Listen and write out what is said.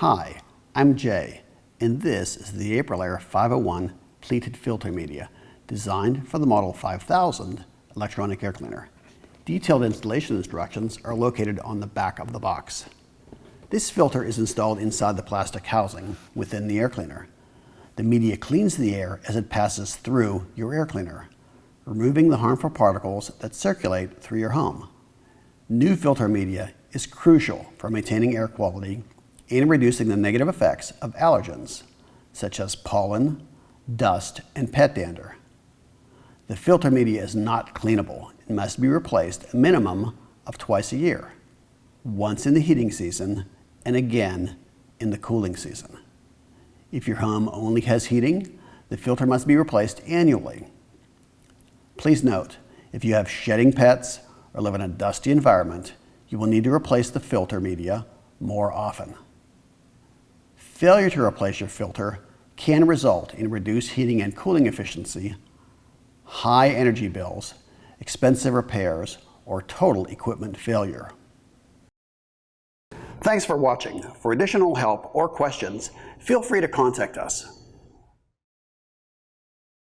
Hi, I'm Jay, and this is the AprilAire 501 pleated filter media, designed for the Model 5000 electronic air cleaner. Detailed installation instructions are located on the back of the box. This filter is installed inside the plastic housing within the air cleaner. The media cleans the air as it passes through your air cleaner, removing the harmful particles that circulate through your home. New filter media is crucial for maintaining air quality and reducing the negative effects of allergens, such as pollen, dust, and pet dander. The filter media is not cleanable and must be replaced a minimum of twice a year, once in the heating season and again in the cooling season. If your home only has heating, the filter must be replaced annually. Please note, if you have shedding pets or live in a dusty environment, you will need to replace the filter media more often. Failure to replace your filter can result in reduced heating and cooling efficiency, high energy bills, expensive repairs, or total equipment failure. Thanks for watching. For additional help or questions, feel free to contact us.